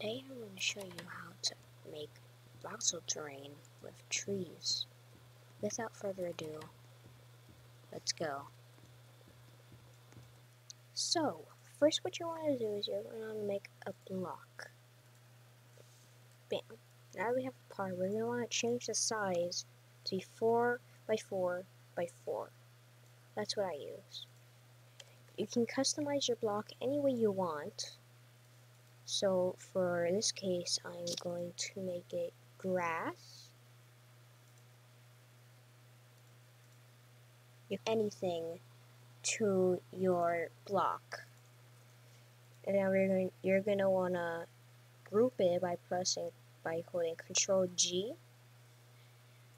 Today I'm going to show you how to make voxel terrain with trees. Without further ado, let's go. So, first what you want to do is you're going to make a block. Bam. Now we have a part, we're going to want to change the size to be 4 by 4 by 4. That's what I use. You can customize your block any way you want. So for this case, I'm going to make it grass. Anything to your block. And now you're gonna wanna group it by holding Control G.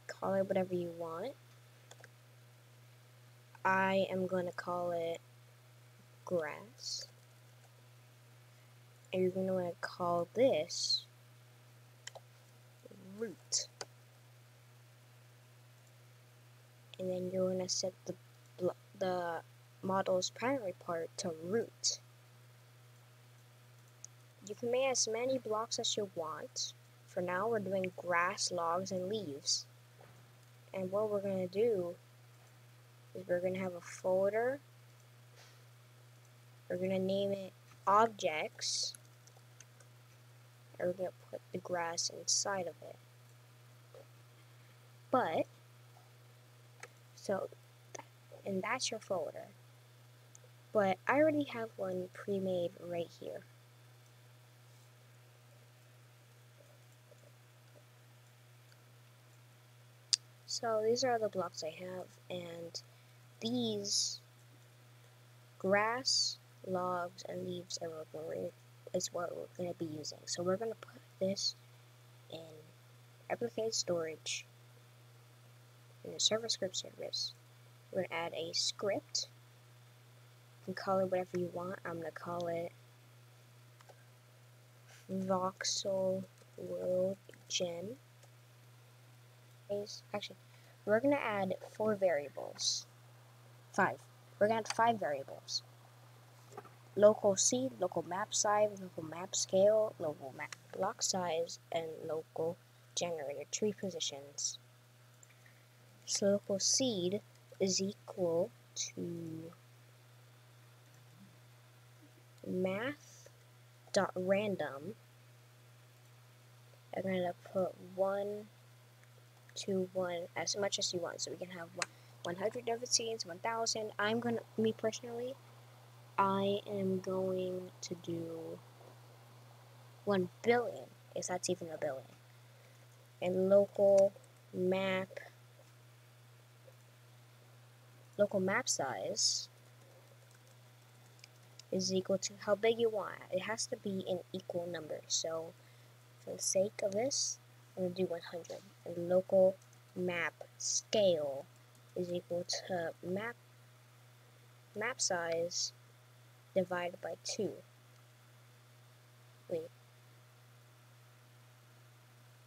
Call it whatever you want. I am gonna call it grass. And you're gonna wanna call this root. And then you're gonna set the model's primary part to root. You can make as many blocks as you want. For now, we're doing grass, logs, and leaves. And what we're going to do is we're going to have a folder. We're going to name it Objects. And we're going to put the grass inside of it. And that's your folder. But I already have one pre-made right here. So these are the blocks I have, and these grass, logs, and leaves is what we're going to be using. So we're going to put this in replicated storage in the server script service. We're going to add a script. You can call it whatever you want. I'm going to call it Voxel World Gen. Actually, we're going to add 4 variables. 5. We're going to add 5 variables. Local seed, local map size, local map scale, local map block size, and local generated tree positions. So local seed is equal to math.random. I'm going to put 1 to 1 as much as you want. So we can have 100 different seeds, 1,000. Me personally, I am going to do 1 billion, if that's even a billion. And local map size is equal to how big you want. It has to be in equal numbers. So for the sake of this, I'm going to do 100. And local map scale is equal to map size divided by 2. Wait.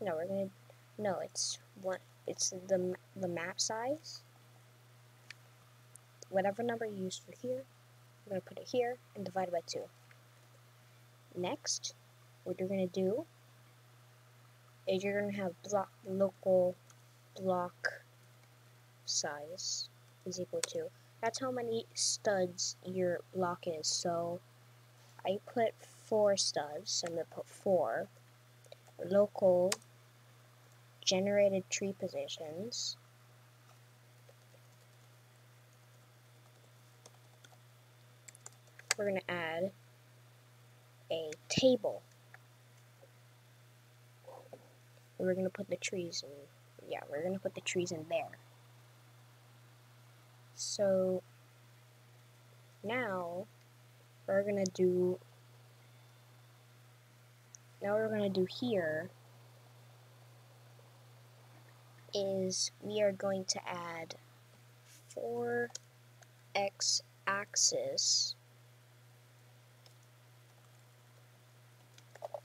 No, it's the map size. Whatever number you use for here, we're going to put it here and divide it by 2. Next, what you're going to do is you're going to have local block size is equal to, that's how many studs your block is. So I put 4 studs, so I'm going to put 4. Local generated tree positions. We're going to add a table. And we're going to put the trees in, we're going to put the trees in there. So now we're going to do here is we are going to add 4 x-axis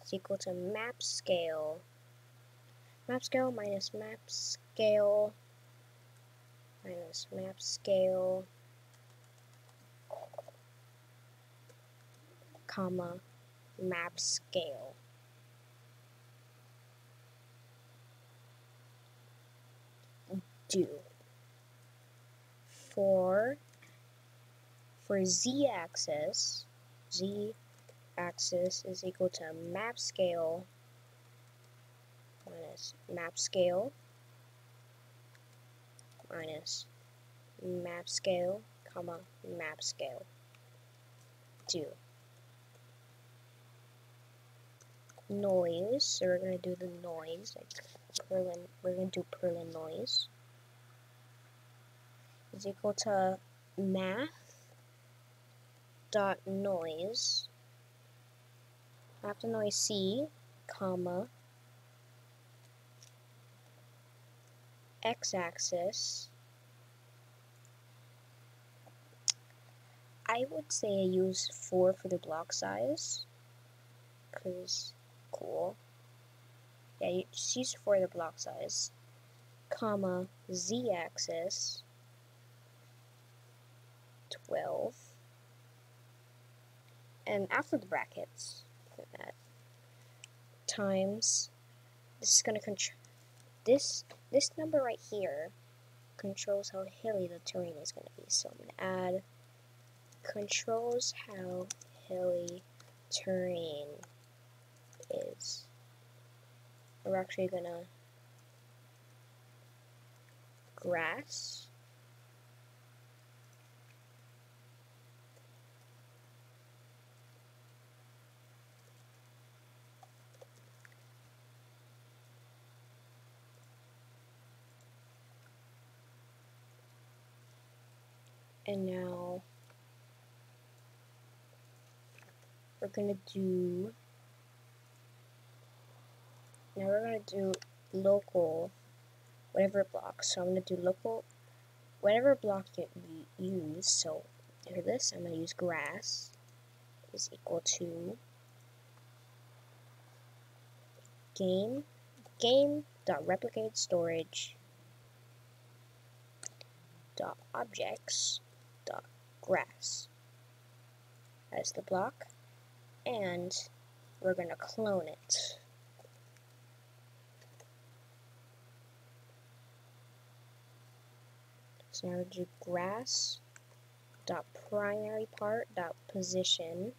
is equal to map scale minus map scale minus map scale, comma, map scale. do. For z-axis, z-axis is equal to map scale minus map scale minus map scale, comma, map scale. Do. Noise, so we're going to do the noise, like Perlin, we're going to do Perlin Noise, is equal to math dot noise, after noise C, comma, x-axis. I would say I use 4 for the block size, because cool. Yeah, you just use 4 for the block size, comma, z-axis, 12, and after the brackets, that times, this is going to control, this number right here controls how hilly the terrain is going to be, so I'm going to add controls how hilly terrain is. We're actually going to grass, and now we're going to do local whatever block. So I'm going to do local whatever block you use. So for this, I'm going to use grass is equal to game dot replicate storage dot objects dot grass as the block, and we're going to clone it. So now we do grass dot primary part dot position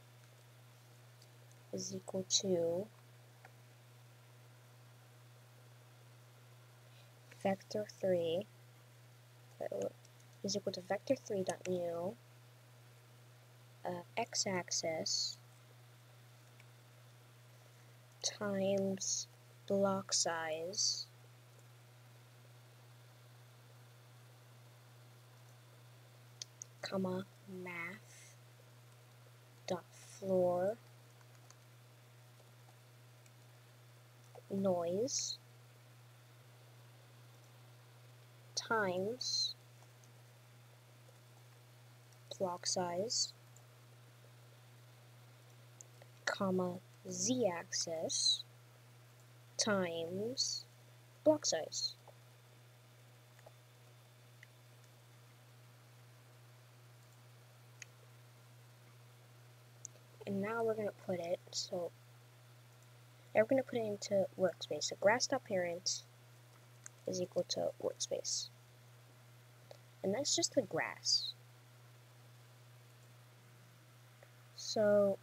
is equal to vector3 is equal to vector3 dot new x-axis times block size comma math dot floor noise times block size comma z-axis times block size. And now we're going to put it, so now we're going to put it into workspace. So grass.parent is equal to workspace. And that's just the grass. So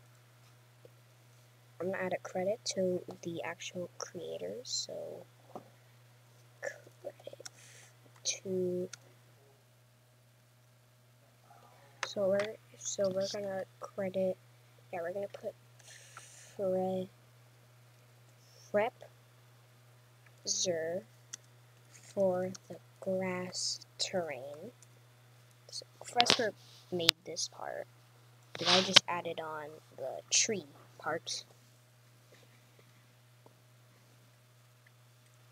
I'm going to add a credit to the actual creators. So credit to, so we're going to credit, yeah, we're going to put BizarreVideoShowcases for the grass terrain. So Professor made this part, but I just added on the tree part.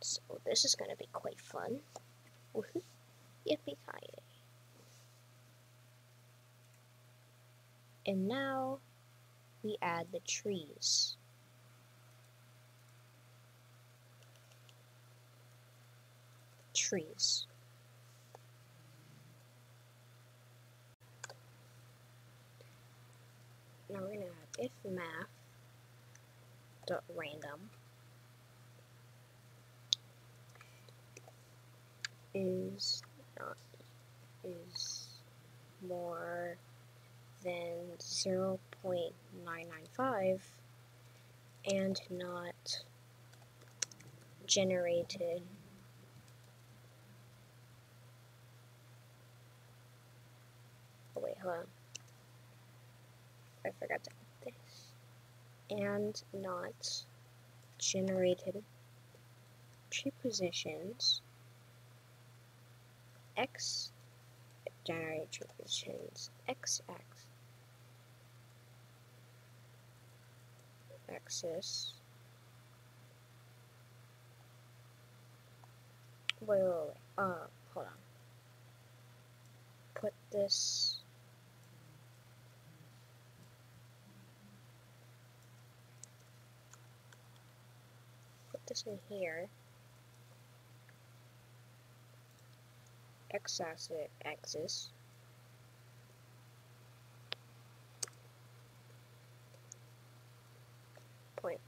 So this is going to be quite fun. Woohoo! Yippee-ki-yay! And now we add the trees. Trees. Now we're going to add if math dot random is more than 0.995 and not generated hold on. I forgot to put this. And not generated tree positions generate tree positions axis. Wait. Hold on. Put this. In here. X-axis. Point.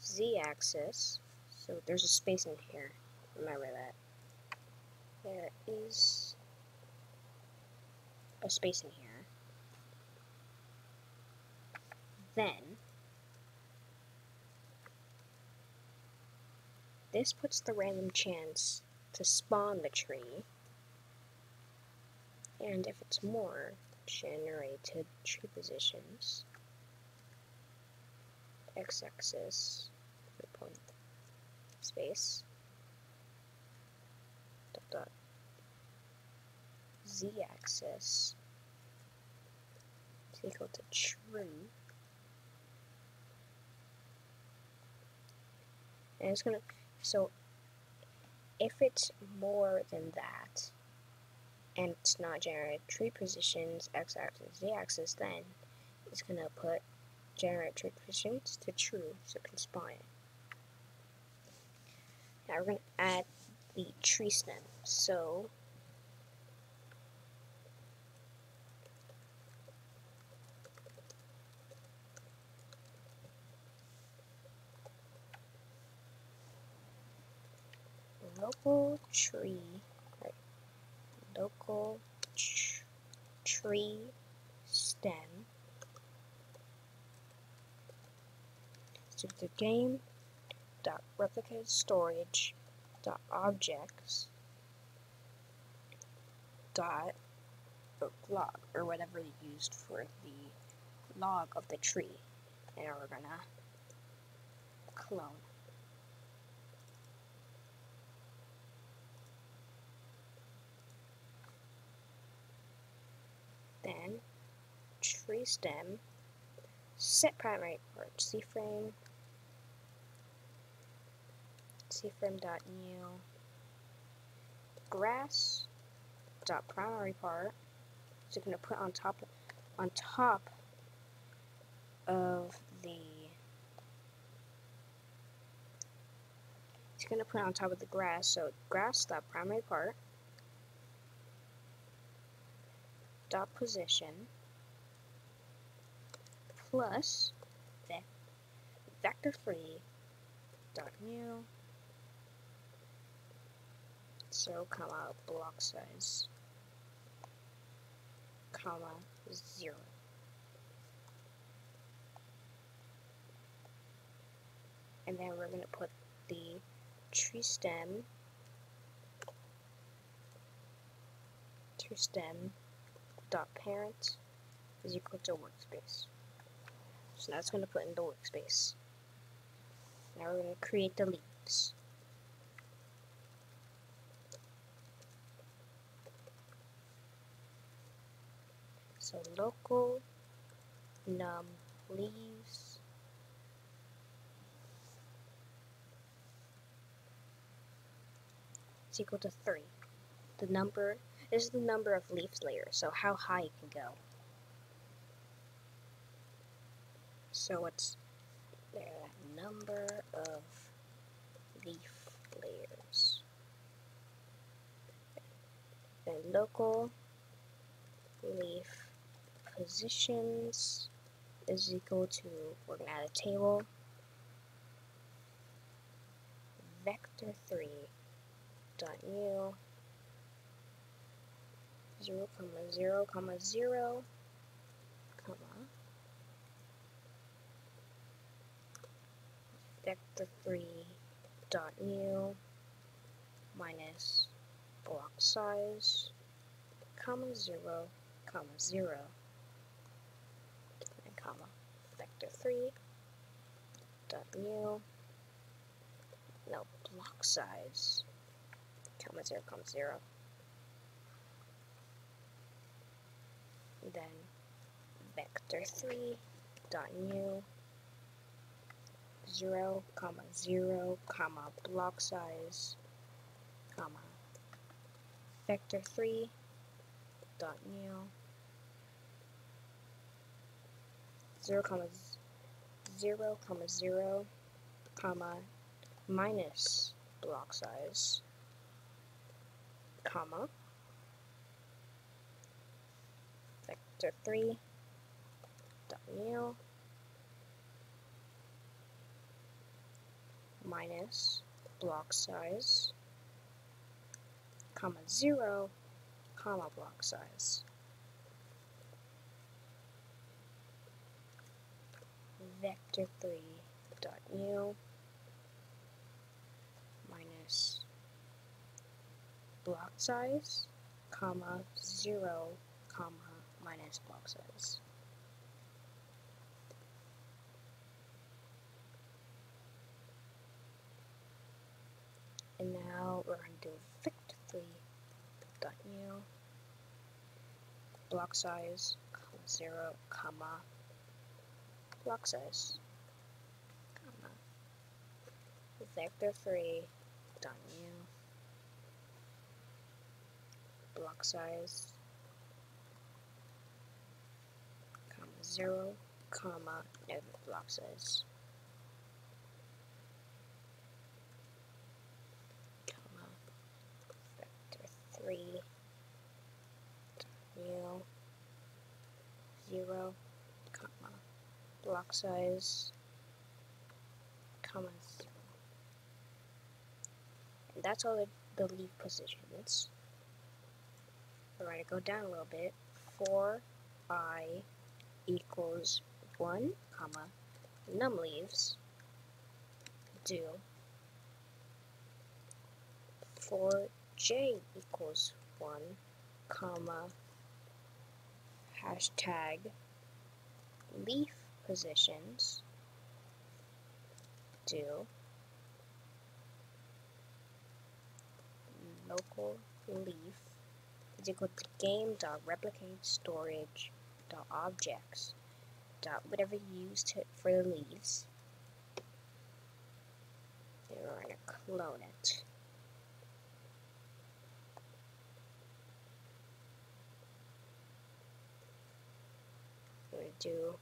Z-axis. So there's a space in here. Remember that. There is a space in here. Then this puts the random chance to spawn the tree, and if it's more, generated tree positions, x-axis, point, space, dot, z-axis is equal to true, and it's gonna, so if it's more than that, and it's not generated tree positions, x-axis, z-axis, then it's gonna put generate tree positions to true, so it can spawn it. Now we're gonna add the tree stem. So local tree stem to the game dot replicated storage dot objects dot log, or whatever you used for the log of the tree, and we're gonna clone. Then tree stem set primary part cframe dot new grass dot primary part. So you're gonna put on top of the grass. So grass dot primary part dot position plus vector3 dot new 0, block size, 0. And then we're going to put the tree stem dot parent is equal to workspace. So now it's going to put in the workspace. Now we're going to create the leaves. So local num leaves is equal to 3. This is the number of leaf layers, so how high it can go. So it's the number of leaf layers. Then local leaf positions is equal to, we're going to add a table, vector3 dot new 0, 0, 0, comma vector 3 dot new minus block size, comma 0, comma 0, and comma vector 3 dot new, no, block size, comma 0, comma 0. Then vector 3 dot new 0, comma 0, comma block size, comma vector 3 dot new 0, comma 0, comma 0, comma minus block size, comma vector 3 dot new minus block size, comma 0, comma block size, vector 3 dot new minus block size, comma 0, comma minus block size. And now we're going to do vector 3 dot new block size, comma 0, comma block size, comma vector 3 dot new block size, comma 0, comma negative block size, comma vector 3 dot new 0, comma block size, comma 0. And that's all the leaf positions. We're going to go down a little bit. For I equals 1, comma num leaves, do for j equals 1, comma hashtag leaf positions, do local leaf is equal to game.replicate.storage.objects whatever you used for the leaves. And we're going to clone it. We're going to do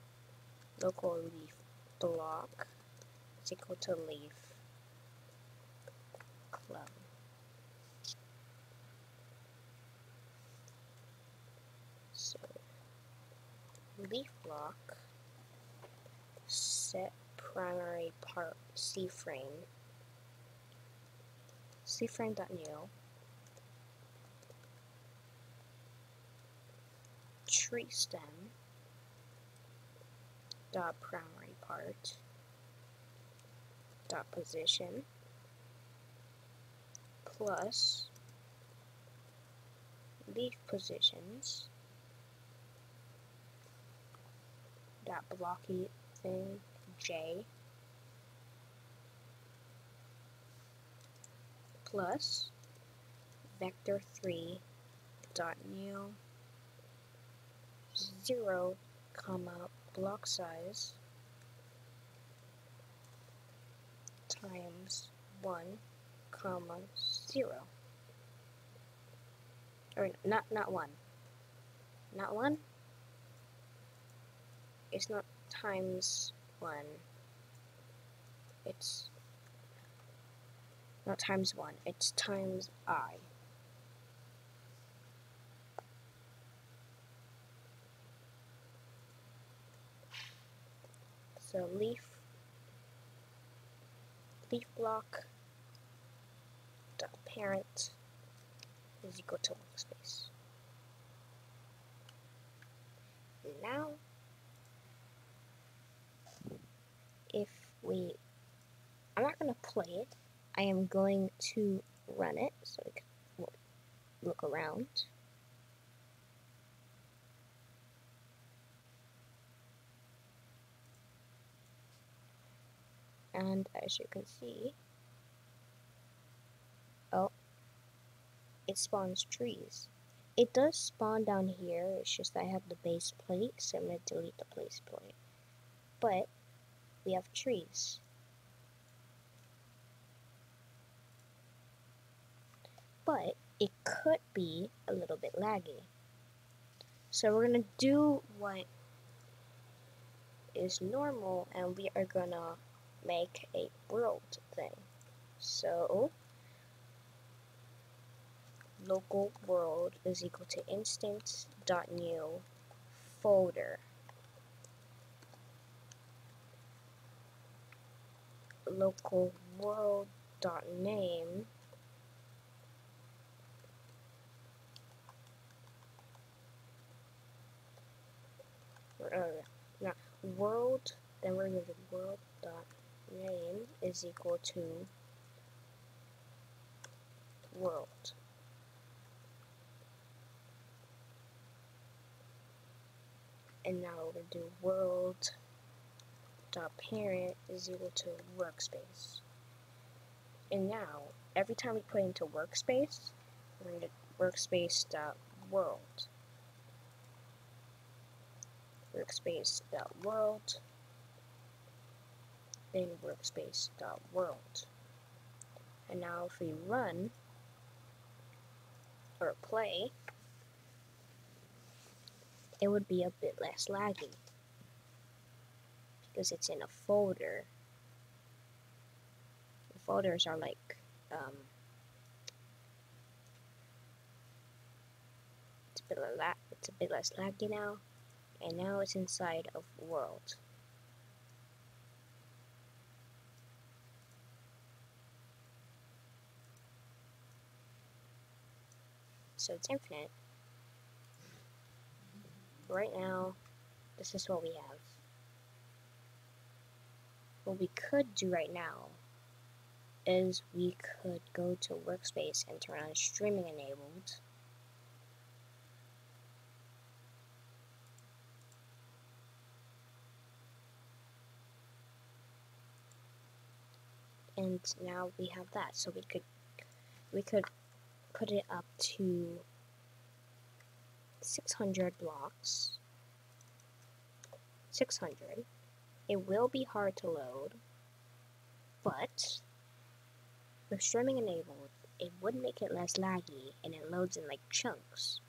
local leaf block is equal to leaf clone. So leaf block set primary part cframe.new tree stem dot primary part dot position plus leaf positions dot blocky thing j plus vector 3 dot new 0, comma block size times 1, comma 0. Or not 1. Not 1? It's not times 1. It's not times 1. It's times I. So leaf block dot parent is equal to workspace. Now, I'm not going to play it. I am going to run it so we can look around. And as you can see, oh, it spawns trees. It does spawn down here, it's just I have the base plate, so I'm going to delete the base plate. But we have trees. But it could be a little bit laggy. So we're going to do what is normal, and we are going to make a world thing. So local world is equal to instance.new folder. Local world.name not world, then we're going to do world.name is equal to world. And now we're going to do world.parent is equal to workspace. And now, every time we put into workspace, we're going to workspace.world. Workspace.world. Then workspace.world. And now if we run or play, it would be a bit less laggy because it's in a folder. The folders are like it's a bit less laggy now, and now it's inside of world. So it's infinite. Right now, this is what we have. What we could do right now is we could go to workspace and turn on streaming enabled. And now we have that. So we could put it up to 600 blocks. 600. It will be hard to load, but with streaming enabled, it would make it less laggy, and it loads in like chunks.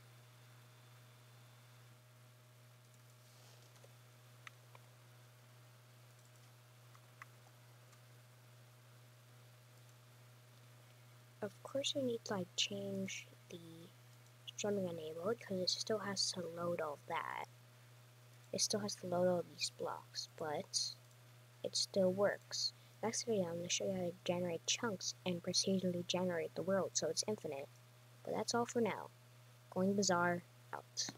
Of course, you need to like change the streaming enabled because it still has to load all that. It still has to load all these blocks, but it still works. Next video, I'm going to show you how to generate chunks and procedurally generate the world so it's infinite. But that's all for now. GoingBizarre out.